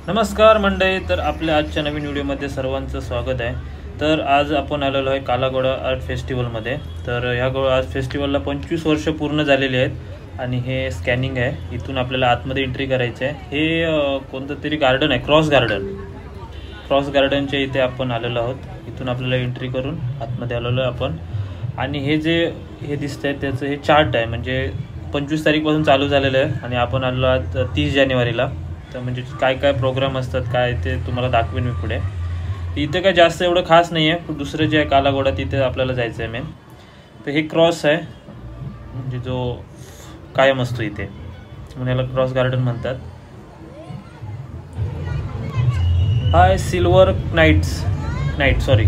नमस्कार मंडळी, तर आपल्या आजच्या नवीन व्हिडिओमध्ये सर्वांचं स्वागत आहे. तर आज आपण आलेलो आहे कालाघोडा आर्ट फेस्टिवलमध्ये. तर ह्या आर्ट फेस्टिवलला 25 वर्ष पूर्ण झालेली आहेत आणि हे स्कॅनिंग आहे. इथून आपल्याला आतमध्ये एंट्री करायची आहे. हे कोणतं तरी गार्डन आहे, क्रॉस गार्डनच्या इथे आपण आलेलो आहोत. इथून आपल्याला एंट्री करून आतमध्ये आलेलो आहे आपण. आणि हे दिसतं आहे त्याचं हे चार्ट आहे, म्हणजे 25 तारीखपासून चालू झालेलं आहे आणि आपण आलेलो आहोत 30 जानेवारीला. तर म्हणजे काय काय प्रोग्राम असतात काय ते तुम्हाला दाखवेन मी पुढे. इथे काय जास्त एवढं खास नाही आहे. दुसरं जे आहे कालाघोडा तिथे आपल्याला जायचं आहे मेन. तर हे क्रॉस आहे, म्हणजे जो कायम असतो इथे, म्हणून याला क्रॉस गार्डन म्हणतात. हा आहे सिल्वर नाईट सॉरी,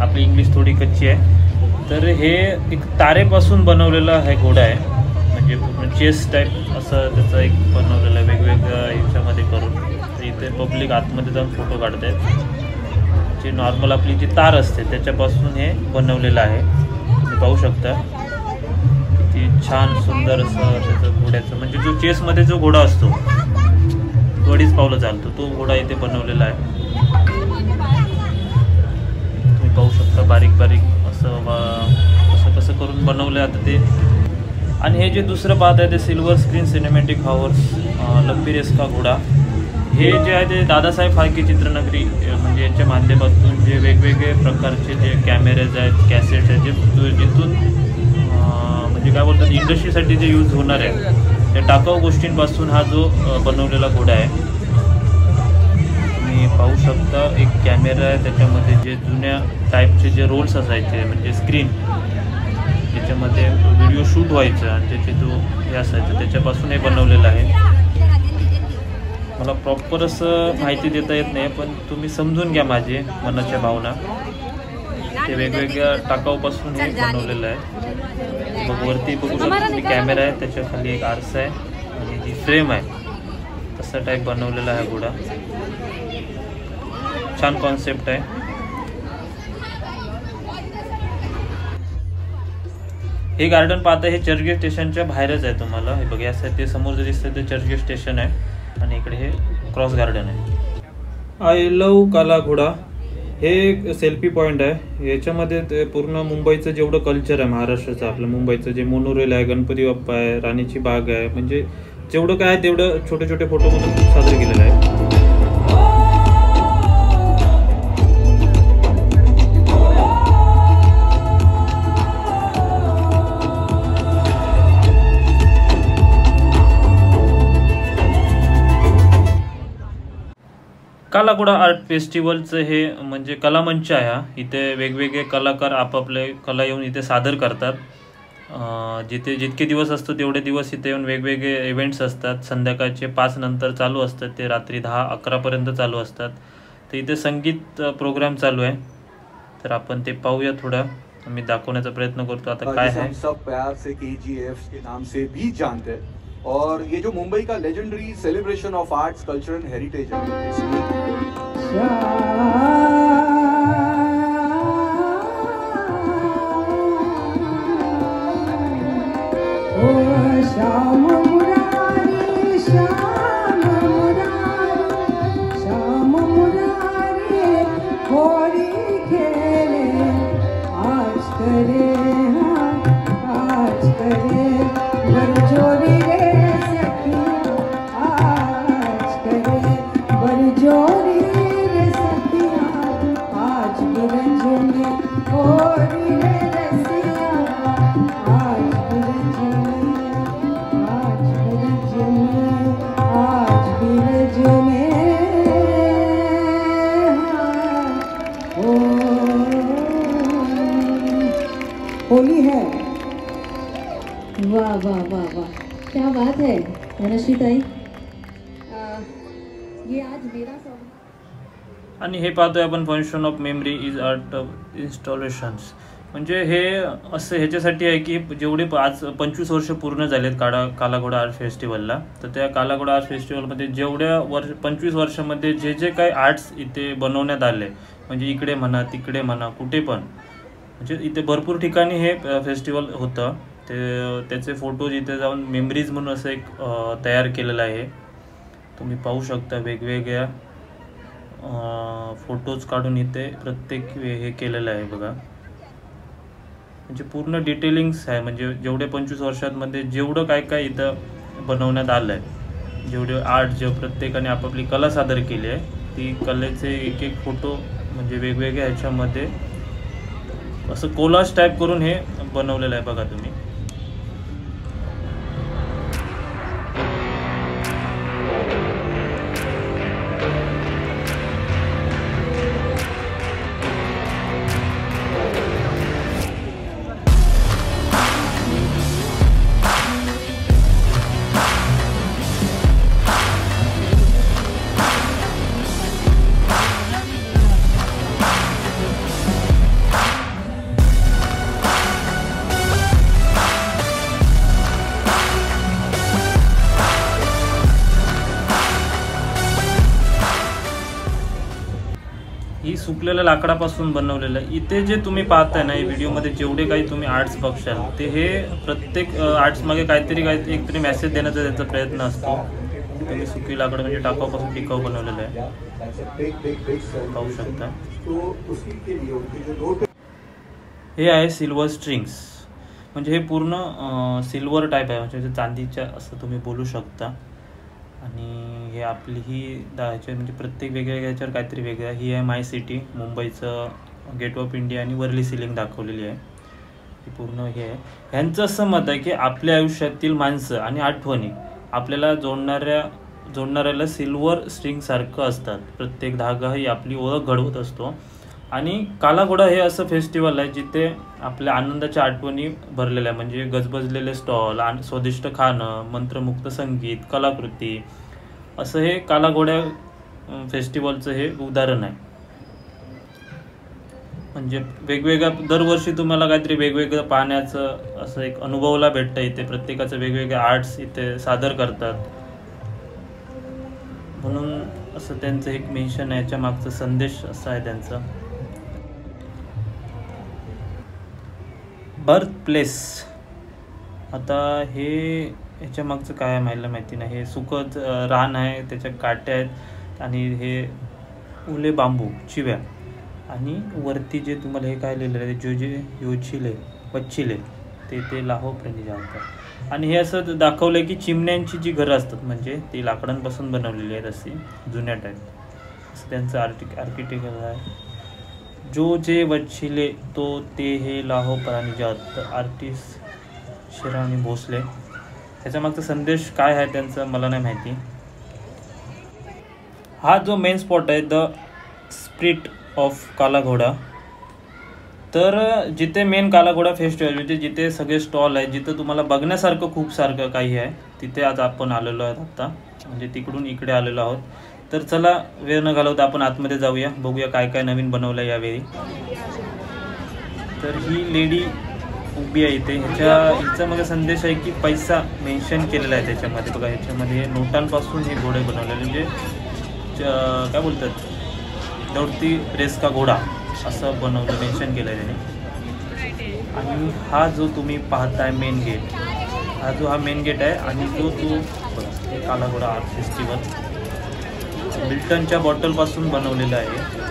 आपली इंग्लिश थोडी कच्ची आहे. तर हे एक तारेपासून बनवलेला हा घोडा आहे, म्हणजे पूर्ण चेस टाईप असं त्याचं एक बनवलेलं आहे वेगवेगळ्या ह्याच्यामध्ये करून. तर इथे पब्लिक आतमध्ये जाऊन फोटो काढत आहेत. जे नॉर्मल आपली जी तार असते त्याच्यापासून हे बनवलेलं आहे. तुम्ही पाहू शकता किती छान सुंदर असं त्याचं घोड्याचं, म्हणजे जो चेसमध्ये जो घोडा असतो तो अडीच पावलं चालतो, तो घोडा इथे बनवलेला आहे. तुम्ही पाहू शकता बारीक असं कसं करून बनवलं आता ते. आणि हे जे दुसरं पाहत आहे ते सिल्वर स्क्रीन सिनेमॅटिक हॉर्स लंबीरेस्का घोडा. हे जे आहे ते दादासाहेब फाळके चित्रनगरी, म्हणजे यांच्या माध्यमातून जे वेगवेगळे प्रकारचे जे कॅमेरेज आहेत, कॅसेट्स आहेत, जे जिथून म्हणजे काय बोलतात इंडस्ट्रीसाठी जे यूज होणार आहे त्या टाकाऊ गोष्टींपासून हा जो बनवलेला घोडा आहे. तुम्ही पाहू शकता एक कॅमेरा आहे, त्याच्यामध्ये जे जुन्या टाईपचे जे रोल्स असायचे, म्हणजे स्क्रीन त्याच्यामध्ये व्हिडिओ शूट व्हायचं आणि त्याचे जो हे असायचं त्याच्यापासून हे बनवलेलं आहे. मला प्रॉपर असं माहिती देता येत नाही, पण तुम्ही समजून घ्या माझे मनाच्या भावना. ते वेगवेगळ्या टाकाऊपासून हे बनवलेलं आहे. मग वरती बघू शकता तुम्ही कॅमेरा आहे, त्याच्या खाली एक आरसा आहे आणि जी फ्रेम आहे तसं टाईप बनवलेला आहे घोडा. छान कॉन्सेप्ट आहे. हे गार्डन पाहता हे चर्चगेट स्टेशनच्या बाहेरच आहे. तुम्हाला हे बघा असं ते समोर जे दिसतं ते चर्चगेट स्टेशन आहे आणि इकडे हे क्रॉस गार्डन आहे. आय लव्ह कालाघोडा हे एक सेल्फी पॉईंट आहे. याच्यामध्ये ते पूर्ण मुंबईचं जेवढं कल्चर आहे महाराष्ट्राचं, आपलं मुंबईचं जे मोनोरेल आहे, गणपती बाप्पा आहे, राणीची बाग आहे, म्हणजे जेवढं काय आहे तेवढं छोटे छोटे फोटोमधून साजरे केलेलं आहे. कालाघोडा आर्ट फेस्टिवलचं हे म्हणजे कलामंच आहे हा. इथे वेगवेगळे कलाकार आपापले कला येऊन इथे सादर करतात. जितके दिवस असतो तेवढे दिवस इथे येऊन वेगवेगळे इव्हेंट्स असतात. संध्याकाळचे 5 नंतर चालू असतात, ते रात्री 10-11पर्यंत चालू असतात. तर इथे संगीत प्रोग्राम चालू आहे. तर आपण ते पाहूया थोडा. मी दाखवण्याचा प्रयत्न करतो आता काय आहे. सब प्यार से KGF के नाम से भी जानते हैं, और ये जो मुंबई का legendary celebration of arts culture end heritage है, होली है. वाह वाह वाह वाह, क्या बात है मनश्री ताई. ये आज मेरा सॉन्ग. आणि हे पाहतोय आपण function of memory is art installations. म्हणजे हे असं ह्याच्यासाठी आहे की जेवढे आज 25 वर्ष पूर्ण झालेत कालाघोडा आर्ट फेस्टिवलला, तर त्या कालाघोडा आर्ट फेस्टिवलमध्ये जेवढ्या 25 वर्षामध्ये जे जे काही आर्ट्स इथे बनवण्यात आले, म्हणजे इकडे म्हणा तिकडे म्हणा कुठे पण, म्हणजे इथे भरपूर ठिकाणी हे फेस्टिवल होतं. त्याचे फोटोज इथे जाऊन मेमरीज म्हणून असं एक तयार केलेलं आहे. तुम्ही पाहू शकता वेगवेगळ्या फोटोज काढून इथे प्रत्येक हे केलेलं आहे बघा. म्हणजे पूर्ण डिटेलिंग्स आहे. म्हणजे जेवढे 25 वर्षांमध्ये जेवढं काय काय इथं बनवण्यात आलं आहे, जेवढे आर्ट जे प्रत्येकाने आपापली कला सादर केली आहे, ती कलेचे एक एक फोटो म्हणजे वेगवेगळ्या ह्याच्यामध्ये असं कोलाज टाईप करून हे बनवलेलं आहे बघा तुम्ही. ही सुकलेल्या लाकडापासून बनवलेलं आहे. इथे जे तुम्ही पाहताय ना, व्हिडिओमध्ये जेवढे काही तुम्ही आर्ट्स बघशाल ते हे प्रत्येक आर्ट्स मागे काहीतरी एकतरी मेसेज देण्याचा त्याचा प्रयत्न असतो. तुम्ही सुकी लाकड म्हणजे टाकाऊपासून टिकाऊ बनवलेलं आहे, पाहू शकता. हे आहे सिल्वर स्ट्रिंग्स. म्हणजे हे पूर्ण सिल्वर टाईप आहे, म्हणजे चांदीच्या असं तुम्ही बोलू शकता. आणि हे आपली ही ह्याच्या म्हणजे प्रत्येक वेगवेगळ्या ह्याच्यावर काहीतरी वेगळं. ही आहे माय सिटी, मुंबईचं गेट ऑफ इंडिया आणि वर्ली सिलिंग दाखवलेली आहे. ही पूर्ण हे आहे. ह्यांचं असं मत आहे की आपल्या आयुष्यातील माणसं आणि आठवणी आपल्याला जोडणाऱ्याला सिल्वर स्ट्रिंगसारखं असतात. प्रत्येक धागा ही आपली ओळख घडवत असतो. आणि काला घोडा हे असं फेस्टिवल आहे जिथे आपल्या आनंदाच्या आठवणी भरलेल्या आहे. म्हणजे गजबजलेले स्टॉल, स्वादिष्ट खाणं, मंत्रमुक्त संगीत, कलाकृती, असं हे काला घोड्या फेस्टिवलचं हे उदाहरण आहे. म्हणजे वेगवेगळ्या दरवर्षी तुम्हाला काहीतरी वेगवेगळं पाहण्याचं असं एक अनुभवला भेटतं. इथे प्रत्येकाचं वेगवेगळे आर्ट्स इथे सादर करतात. म्हणून असं त्यांचं एक मेन्शन आहे, याच्या मागचा संदेश असा आहे त्यांचा. Birth place. आता हे ह्याच्या मागचं काय आहे मला माहिती नाही. हे सुकत रान आहे, त्याच्या काट्या आहेत आणि हे उले बांबू चिव्या. आणि वरती जे तुम्हाला हे काय लिहिलेलं आहे, जे वच्छिले ते लाहो प्रेमी जाणतात. आणि हे असं दाखवलं आहे की चिमण्यांची जी घरं असतात म्हणजे ती लाकडांपासून बनवलेली आहेत, अशी जुन्या टाईप. असं त्यांचं आर्किटेक्चर आहे. जो जे वच्छिले तो ते हे लाहो प्राणी जात. आर्टिस्ट शिराणी भोसले. त्याच्या मागचा संदेश काय आहे त्यांचा मला नाही माहिती. हा जो मेन स्पॉट आहे द स्प्रिट ऑफ काला घोडा. तर जिथे मेन काला घोडा फेस्टिवल म्हणजे जिथे सगळे स्टॉल आहे, जिथं तुम्हाला बघण्यासारखं खूप सारखं काही आहे, तिथे आज आपण आलेलो आहोत. आत्ता म्हणजे तिकडून इकडे आलेलो आहोत. तर चला वेळ न घालवता आपण आतमध्ये जाऊया, बघूया काय काय नवीन बनवलं आहे यावेळी. तर ही लेडी उभी आहे इथे. हिच्यामध्ये संदेश आहे की पैसा मेन्शन केलेला आहे त्याच्यामध्ये. बघा ह्याच्यामध्ये नोटांपासून हे घोडे बनवलेले, म्हणजे काय बोलतात, दौडती रेस का घोडा असं बनवलं, मेन्शन केलं आहे त्याने. आणि हा जो तुम्ही पाहताय मेन गेट, हा मेन गेट आहे. आणि जो बघा काला घोडा आर्ट फेस्टिवल मिल्टनच्या बॉटलपासून बनवलेलं आहे.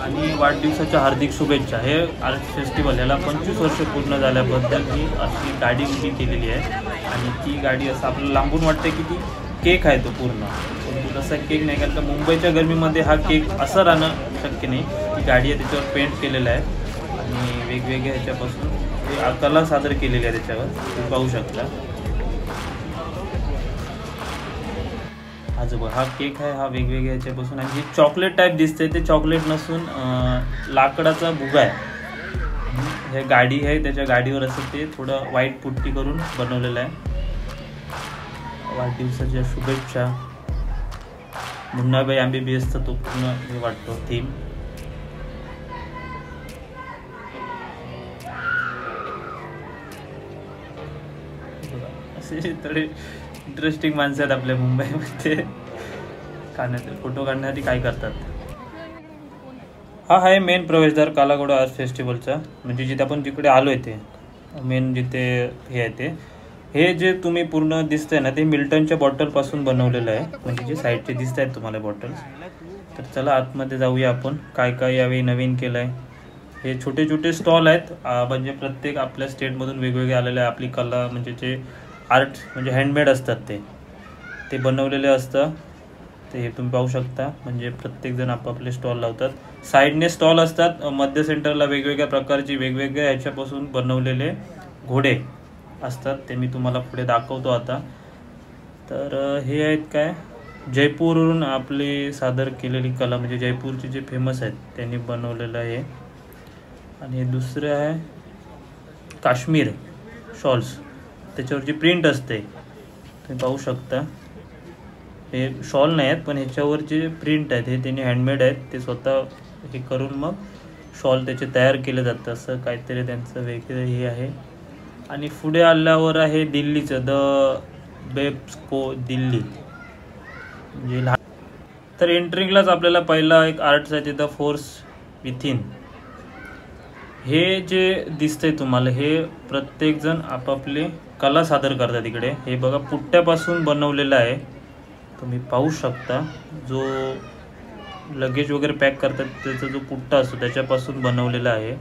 आणि वाढदिवसाच्या हार्दिक शुभेच्छा. हे आर्ट फेस्टिवल याला 25 वर्ष पूर्ण झाल्याबद्दल ही अशी गाडी उभी केलेली आहे. आणि ती गाडी असं आपल्याला लांबून वाटते की ती केक आहे तो पूर्ण, परंतु तसा केक नाही. कारण का मुंबईच्या गरमीमध्ये हा केक असं राहणं शक्य नाही. ती गाडी आहे त्याच्यावर पेंट केलेलं आहे आणि वेगवेगळ्या ह्याच्यापासून कला सादर केलेली आहे त्याच्यावर, तुम्ही पाहू शकता. हा केक आहे, हा वेगवेगळ्या ह्याच्यापासून. आणि हे चॉकलेट टाईप दिसते, ते चॉकलेट नसून लाकडाचा भुगा आहे. हे गाडी आहे, त्याच्या गाडीवर असं ते थोडं व्हाईट पुट्टी करून बनवलेलं आहे. वाढदिवसाच्या शुभेच्छा. मुन्नाबाई MBBSचा तो पूर्ण हे वाटतो थीम. असे थोडे इंटरेस्टिंग माणसं आहेत आपल्या मुंबईमध्ये. फोटो काढण्यासाठी काय करतात. हा आहे मेन प्रवेशद्वार काला घोडा आर्ट फेस्टिवलचा. म्हणजे जिथे आपण जिकडे आलो आहे ते मेन जिथे हे आहे ते हे जे तुम्ही पूर्ण दिसतंय ना ते मिल्टनच्या बॉटलपासून बनवलेलं आहे, म्हणजे जे साईडचे दिसत आहेत तुम्हाला बॉटल्स. तर चला आतमध्ये जाऊया आपण, काय काय यावेळी नवीन केलं आहे. हे छोटे छोटे स्टॉल आहेत, म्हणजे प्रत्येक आपल्या स्टेटमधून वेगवेगळे आलेले आहे. आपली कला म्हणजे जे आर्ट म्हणजे हँडमेड असतात ते बनवलेले असतं. ते हे तुम्ही पाहू शकता, म्हणजे प्रत्येकजण आपापले स्टॉल लावतात. साईडने स्टॉल असतात, मध्य सेंटरला वेगवेगळ्या प्रकारची वेगवेगळ्या ह्याच्यापासून बनवलेले घोडे असतात. ते मी तुम्हाला पुढे दाखवतो आता. तर हे आहेत काय जयपूरवरून आपली सादर केलेली कला, म्हणजे जयपूरचे जे फेमस आहेत त्यांनी बनवलेलं आहे. आणि हे दुसरं आहे काश्मीर शॉल्स, त्याच्यावर जी प्रिंट असते तुम्ही पाहू शकता. हे शॉल नाही आहेत, पण ह्याच्यावर जे प्रिंट आहेत हे त्यांनी हँडमेड आहेत. ते स्वतः हे करून मग शॉल त्याचे तयार केले जातं, असं काहीतरी त्यांचं वेगळं हे आहे. आणि पुढे आल्यावर आहे दिल्लीचं द बेब्सको दिल्ली, म्हणजे लहान. तर एंट्रिंगलाच आपल्याला पहिला एक आर्ट्स आहे द फोर्स विथिन. हे जे दिसतंय तुम्हाला हे प्रत्येकजण आपापले कला सादर करतात इकडे. हे बघा पुट्ट्यापासून बनवलेलं आहे, तुम्ही पाहू शकता. जो लगेज वगैरे पॅक करतात त्याचा जो पुट्टा असतो त्याच्यापासून बनवलेला आहे.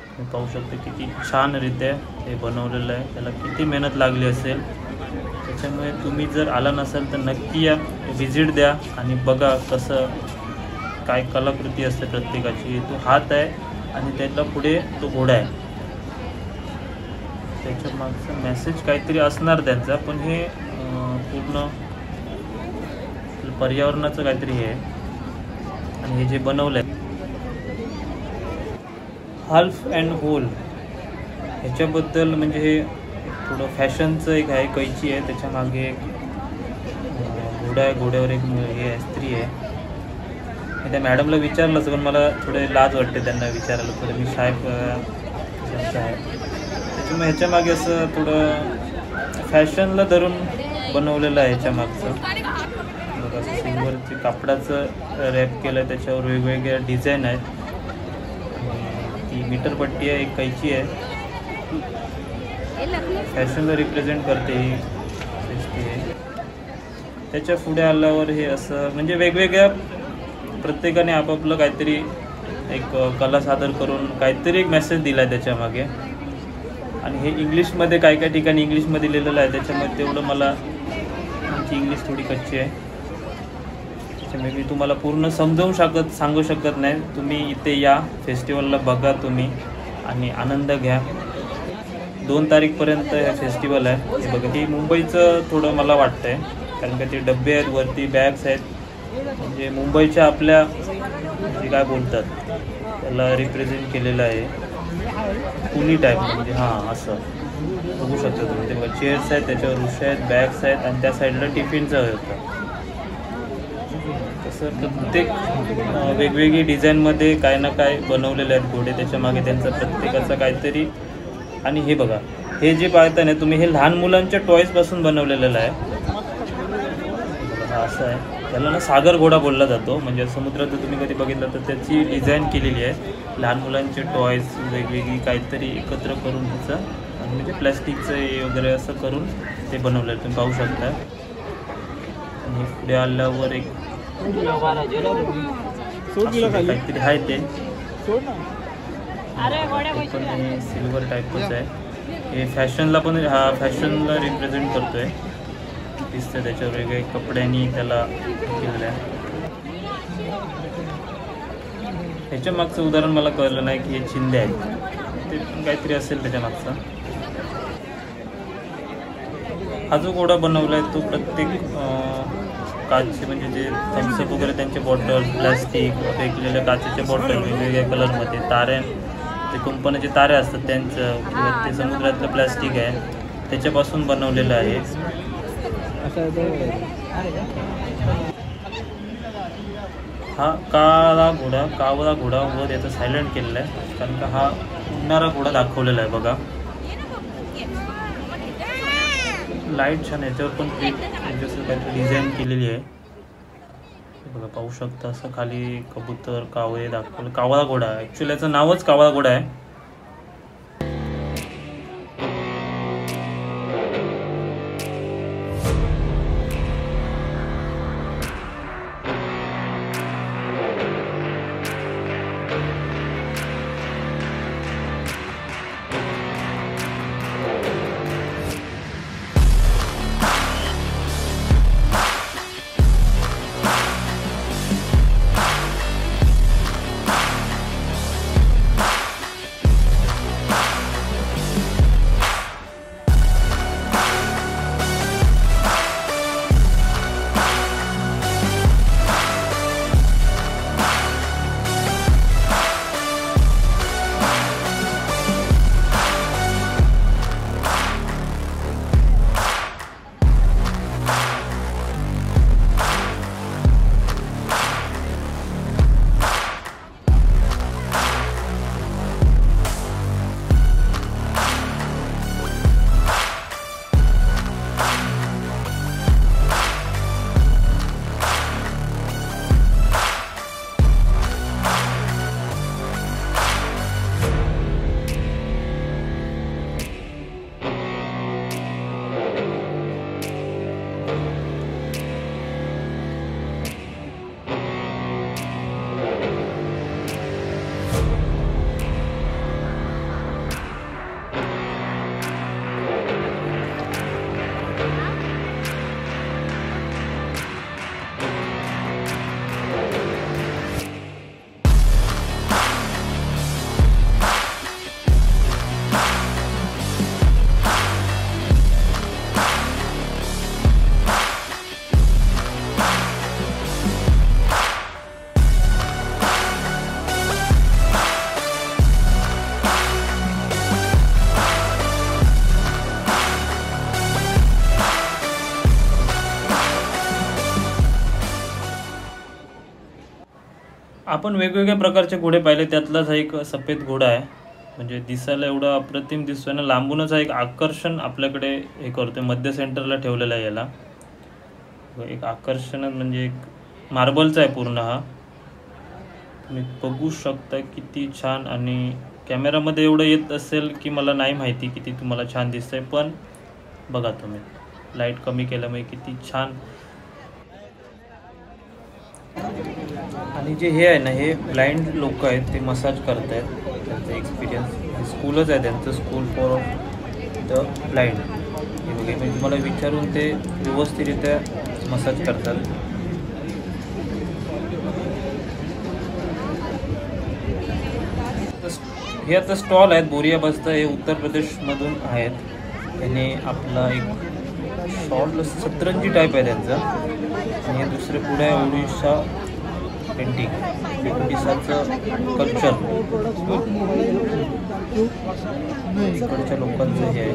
तुम्ही पाहू शकता किती छानरित्या हे बनवलेलं आहे, त्याला किती मेहनत लागली असेल. त्याच्यामुळे तुम्ही जर आला नसाल तर नक्की या, व्हिजिट द्या आणि बघा कसं काय कलाकृती असते प्रत्येकाची. तो हात आहे आणि त्याला पुढे तो घोडा आहे, त्याच्या मागचा मेसेज काहीतरी असणार त्यांचा, पण हे पूर्ण पर्यावरणाचं काहीतरी हे आहे. आणि हे जे बनवलं आहे हाल्फ अँड होल ह्याच्याबद्दल, म्हणजे हे थोडं फॅशनचं एक आहे, कैची आहे, त्याच्या मागे एक घोडा आहे, घोड्यावर एक हे आहे, स्त्री आहे. मी त्या मॅडमला विचारलंच, पण मला थोडे लाज वाटते त्यांना विचारायला, थोडं मी साहेब आहे. त्याच्यामुळे ह्याच्या मागे असं थोडं फॅशनला धरून बनवलेलं आहे. ह्याच्या मागचं बघा असं सिल्वरची कापडाचं रॅप केलं आहे, त्याच्यावर वेगवेगळ्या डिझाईन आहेत. ती मीटरपट्टी आहे, एक कैची आहे, फॅशनला रिप्रेझेंट करते ही आहे. त्याच्या पुढे आल्यावर हे असं म्हणजे वेगवेगळ्या प्रत्येकाने आपापलं काहीतरी एक कला सादर करून काहीतरी एक मेसेज दिला आहे त्याच्या मागे. आणि हे इंग्लिशमध्ये काय काय ठिकाणी इंग्लिशमध्ये लिहिलेलं आहे, त्याच्यामध्ये तेवढं मला आमची इंग्लिश थोडी कच्ची आहे, त्याच्यामुळे मी तुम्हाला पूर्ण समजावून सांगू शकत नाही. तुम्ही इथे या फेस्टिवलला बघा तुम्ही आणि आनंद घ्या. 2 तारीखपर्यंत हे फेस्टिवल आहे. हे बघा ही मुंबईचं थोडं मला वाटतं आहे, कारण का ते डबे आहेत, वरती बॅग्स आहेत, म्हणजे मुंबईच्या आपल्या जे काय बोलतात त्याला रिप्रेझेंट केलेलं आहे, पुणी टाईप, म्हणजे हां असं बघू शकता तुम्ही. ते बघा चेअर्स आहेत, त्याच्यावर उशा आहेत, बॅग्स आहेत आणि त्या साईडला टिफिनचं होतं. तसं प्रत्येक वेगवेगळी डिझाईनमध्ये काय ना काय बनवलेले आहेत घोडे, त्याच्या मागे त्यांचा प्रत्येकाचा काहीतरी. आणि हे बघा हे जे पाहता ना तुम्ही, हे लहान मुलांच्या टॉईजपासून बनवलेलं आहे. हा असं आहे, त्याला ना सागर घोडा बोलला जातो, म्हणजे समुद्रात जर तुम्ही कधी बघितलं तर त्याची डिझाईन केलेली आहे. लहान मुलांचे टॉईज वेगवेगळी काहीतरी एकत्र करून ह्याचं, आणि म्हणजे प्लॅस्टिकचं हे वगैरे असं करून ते बनवलं आहे, तुम्ही पाहू शकता. आणि पुढे आल्यावर एक काहीतरी आहे ते पण हे सिल्वर टाईपच आहे. हे फॅशनला पण, हा फॅशनला रिप्रेझेंट करतोय, दिसतं त्याच्यावर वेगळे कपड्यांनी त्याला केलेलं आहे. ह्याच्या मागचं उदाहरण मला कळलं नाही की हे चिंदे आहेत, ते पण काहीतरी असेल त्याच्या मागचा. हा जो घोडा बनवला आहे तो प्रत्येक काचचे, म्हणजे जे थम्सअप वगैरे त्यांचे बॉटल, प्लॅस्टिक, फेकलेल्या काचेच्या बॉटल वेगवेगळ्या कलरमध्ये, ताऱ्या, ते कंपनीचे तारे असतात त्यांचं, किंवा ते समुद्रातलं प्लॅस्टिक आहे त्याच्यापासून बनवलेलं आहे. हा कावळा घोडा वर याचा सायलेंट केलेला आहे, कारण का हा उडणारा घोडा दाखवलेला आहे. बघा लाईट छान, याच्यावर पण जसं काहीतरी डिझाईन केलेली आहे. बघा पाहू शकता, असं खाली कबूतर, कावळे दाखवलं. कावळा घोडा, ॲक्च्युअली याचं नावच कावळा घोडा आहे. आपण वेगवेगळ्या प्रकारचे घोडे पाहिले, त्यातलाच एक सफेद घोडा आहे. म्हणजे दिसायला एवढा अप्रतिम दिसतोय ना, लांबूनच एक आकर्षण आपल्याकडे हे करतोय. मध्य सेंटरला ठेवलेला आहे याला. एक आकर्षण म्हणजे एक मार्बलचा आहे पूर्ण. हा तुम्ही बघू शकता किती छान. आणि कॅमेरामध्ये एवढं येत असेल की मला नाही माहिती किती तुम्हाला छान दिसतंय, पण बघा तुम्ही लाईट कमी केल्यामुळे किती छान. आणि जे हे आहे ना, हे ब्लाइंड लोक आहेत, ते मसाज करत आहेत. त्यांचं एक्सपिरियन्स स्कूलच आहे त्यांचं, स्कूल फॉर द ब्लाइंड. हे वगैरे म्हणजे तुम्हाला विचारून ते व्यवस्थितरित्या मसाज करतात. हे आता स्टॉल आहेत. बोरिया बस्ता हे उत्तर प्रदेशमधून आहेत. त्याने आपला एक शॉल सतरंजी टाईप आहे त्यांचा. आणि हे दुसरे पुढे आहे ओडिशा पेंटिंग, ओडिशाचं कल्चर. इकडच्या लोकांचं हे आहे.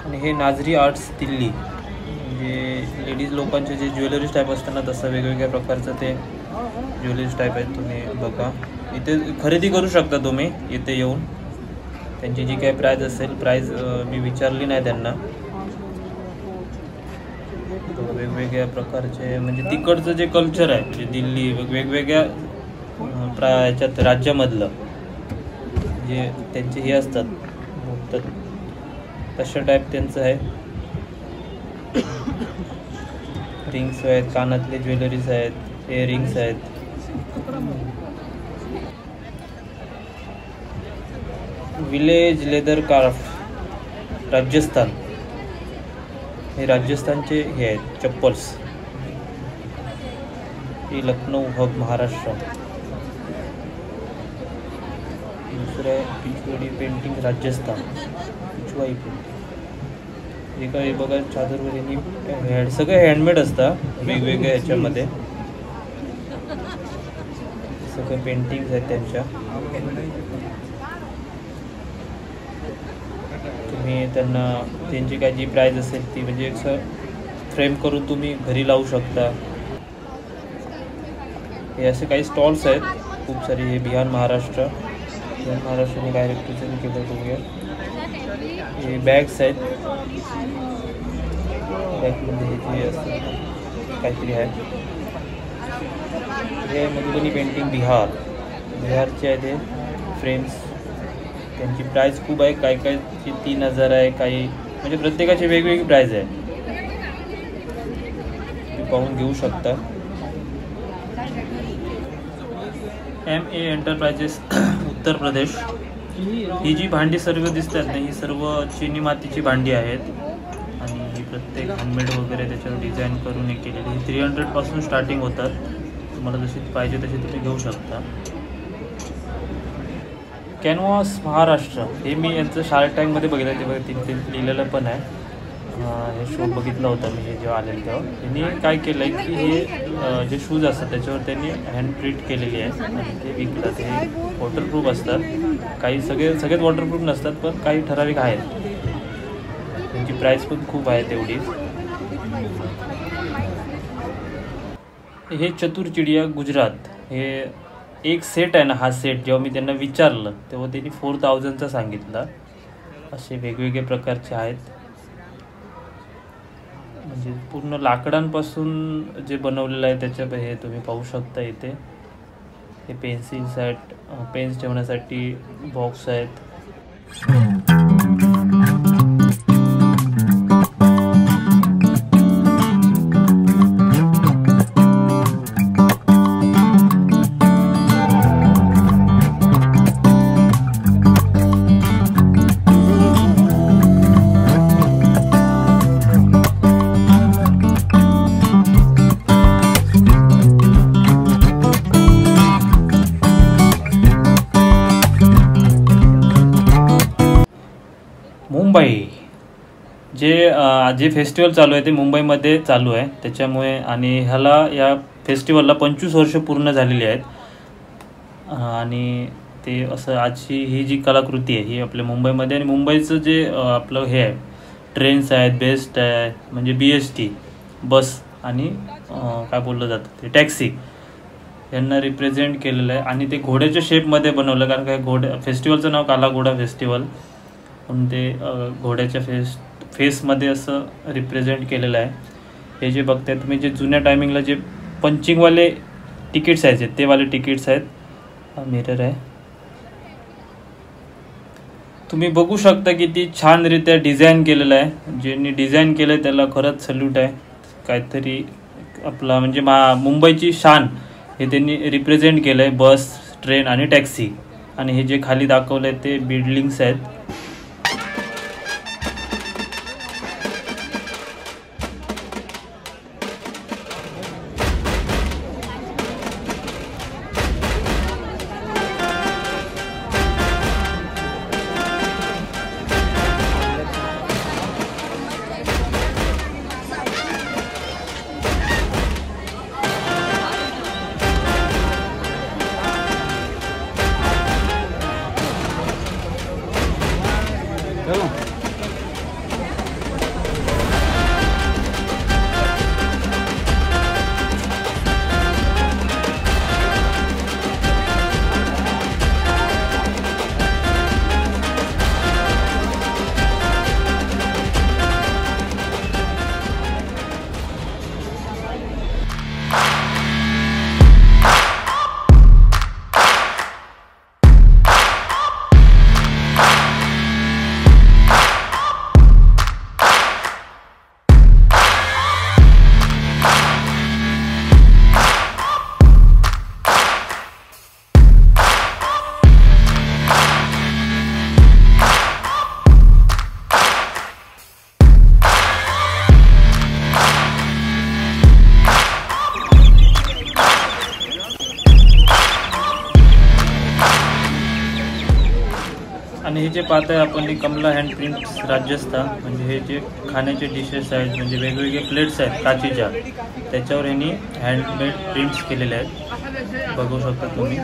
आणि हे नाझरी आर्ट्स दिल्ली, म्हणजे लेडीज लोकांचे जे ज्वेलरीज टाईप असताना तसं वेगवेगळ्या प्रकारचं ते ज्वेलरीज टाईप आहेत. तुम्ही बघा इथे खरेदी करू शकता तुम्ही इथे येऊन. त्यांची जी काही प्राईज असेल, प्राईज मी विचारली नाही त्यांना. वेगवेगळ्या प्रकारचे म्हणजे तिकडचं जे कल्चर आहे, म्हणजे दिल्ली वेगवेगळ्या याच्यात राज्यामधलं जे त्यांचे हे असतात तशा टाईप त्यांचं आहे. रिंग्स आहेत, कानातले ज्वेलरीज आहेत, इयरिंग्स आहेत. विलेज लेदर क्राफ्ट राजस्थान, हे राजस्थानचे हे आहेत चप्पल्स. ही लखनौ हब महाराष्ट्र. दुसरं पिचवाडी पेंटिंग राजस्थान, पिचवाई पेंटिंग. हे काय बघा चादरवर यांनी सगळं हँडमेड असतं वेगवेगळ्या ह्याच्यामध्ये. सगळं पेंटिंग्स आहेत त्यांच्या. तुम्ही त्यांना त्यांची काय जी प्राईज असेल ती म्हणजे असं फ्रेम करून तुम्ही घरी लावू शकता. हे असे काही स्टॉल्स आहेत खूप सारे. हे बिहार महाराष्ट्र, महाराष्ट्राने काय रिप्रेझेंट केलं बघूया. हे बॅग्स आहेत. बॅगमध्ये हे जे असतं काहीतरी आहे. हे मधुबनी पेंटिंग बिहारचे आहे ते फ्रेम्स. त्यांची प्राईस खूप आहे. काही 3000 आहे, काही म्हणजे प्रत्येकाची वेगवेगळी प्राईज आहे. तुम्ही पाहून घेऊ शकता. MA enterprises Uttar Pradesh. ही जी भांडी सर्व दिसतात ना, ही सर्व चिनी मातीची भांडी आहेत. आणि ही प्रत्येक हँडमेड वगैरे त्याच्यावर डिझाईन करून हे केलेली. ही 300 पासून स्टार्टिंग होतात. तुम्हाला जशी पाहिजे तशी तुम्ही घेऊ शकता. कॅनव्हास महाराष्ट्र, हे मी यांचं शार्क टँकमध्ये बघितलं. ते बघा ते लिहिलेलं पण आहे. हे शो बघितला होता मी हे जेव्हा आलेलं तेव्हा. त्यांनी काय केलं आहे की हे जे शूज असतात त्याच्यावर त्यांनी हँड प्रिंट केलेली आहे आणि ते विकतात. हे वॉटरप्रूफ असतात. काही सगळेच वॉटरप्रूफ नसतात, पण काही ठराविक आहेत. त्यांची प्राईस पण खूप आहे तेवढीच. हे चतुरचिडिया गुजरात, हे एक सेट आहे ना, हा सेट जेव्हा मी त्यांना विचारलं तेव्हा त्यांनी 4000चा सांगितला. असे वेगवेगळे प्रकारचे आहेत. म्हणजे पूर्ण लाकडांपासून जे बनवलेलं आहे त्याच्या हे तुम्ही पाहू शकता इथे. हे पेन्सिल्स आहेत, पेन्स ठेवण्यासाठी बॉक्स आहेत. मुंबई, जे फेस्टिवल चालू आहे ते मुंबईमध्ये चालू आहे त्याच्यामुळे. आणि या फेस्टिवलला 25 वर्ष पूर्ण झालेली आहेत. आणि ते असं आजची ही जी कलाकृती आहे ही आपल्या मुंबईमध्ये. आणि मुंबईचं जे आपलं हे आहे ट्रेन्स आहेत, बेस्ट आहे म्हणजे BST, बस आणि काय बोललं जातं ते टॅक्सी यांना रिप्रेझेंट केलेलं आहे. आणि ते घोड्याच्या शेपमध्ये बनवलं, कारण काय फेस्टिवलचं नाव काला घोडा फेस्टिवल म्हणून ते घोड्याच्या फेसमध्ये असं रिप्रेझेंट केलेलं आहे. हे जे बघताय तुम्ही, जे जुन्या टायमिंगला जे पंचिंगवाले तिकीट्स आहेत ते वाले तिकीट्स आहेत. हा मिरर आहे, तुम्ही बघू शकता किती छानरित्या डिझाईन केलेलं आहे. ज्यांनी डिझाईन केलं आहे त्याला खरंच सल्यूट आहे. काहीतरी आपला म्हणजे मुंबईची शान हे त्यांनी रिप्रेझेंट केलं आहे, बस, ट्रेन आणि टॅक्सी. आणि हे जे खाली दाखवलं आहे ते बिल्डिंग्स आहेत. आणि हे जे पाहताय आपण हे कमला हँड प्रिंट्स राजस्थान, म्हणजे हे जे खाण्याचे डिशेस आहेत म्हणजे वेगवेगळे प्लेट्स आहेत काचेच्या, त्याच्यावर ह्यांनी हँडमेड प्रिंट्स केलेले आहेत. बघू शकता तुम्ही.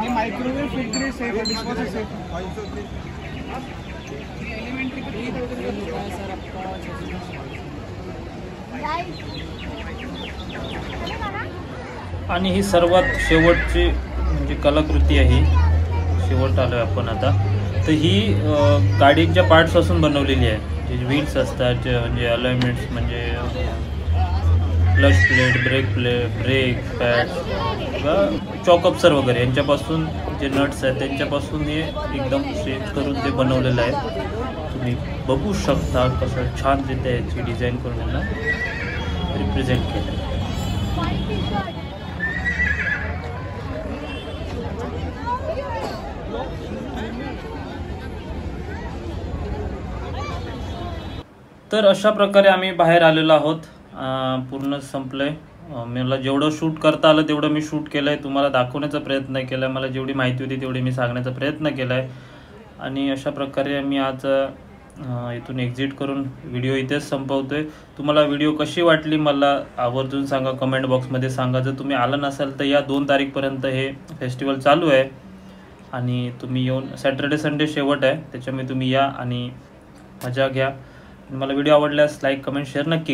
ये माइक्रोवेव फिल्टर सेट है, डिस्पोजल सेट आणि ही सर्वात शेवटची म्हणजे कलाकृती आहे. शेवट आलो आपण आता. तर ही गाडीच्या पार्ट्सपासून बनवलेली आहे. जे व्हील्स असतात, जे म्हणजे अलाइनमेंट्स म्हणजे क्लच प्लेट, ब्रेक पॅड्स किंवा चॉकअप्सर वगैरे यांच्यापासून जे नट्स आहेत त्यांच्यापासून हे एकदम शेप करून ते बनवलेलं आहे. तुम्ही बघू शकता कसं छानरित्या याची डिझाईन करून यांना रिप्रेझेंट केलं आहे. तर अशा प्रकारे आम्ही बाहेर आलेलो आहोत. पूर्ण संपलंय. मला जेवढं शूट करता आलं तेवढं मी शूट केलं आहे. तुम्हाला दाखवण्याचा प्रयत्न केला आहे. मला जेवढी माहिती होती तेवढी मी सांगण्याचा प्रयत्न केला आहे. आणि अशा प्रकारे मी आज इथून एक्झिट करून व्हिडिओ इथेच संपवतोय. तुम्हाला व्हिडिओ कशी वाटली मला आवर्जून सांगा, कमेंट बॉक्समध्ये सांगा. जर तुम्ही आला नसाल तर या 2 तारीखपर्यंत हे फेस्टिवल चालू आहे. आणि तुम्ही येऊन सॅटर्डे संडे शेवट आहे, त्याच्यामुळे तुम्ही या आणि मजा घ्या. मला व्हिडिओ आवडल्यास लाईक, कमेंट, शेअर नक्की करा.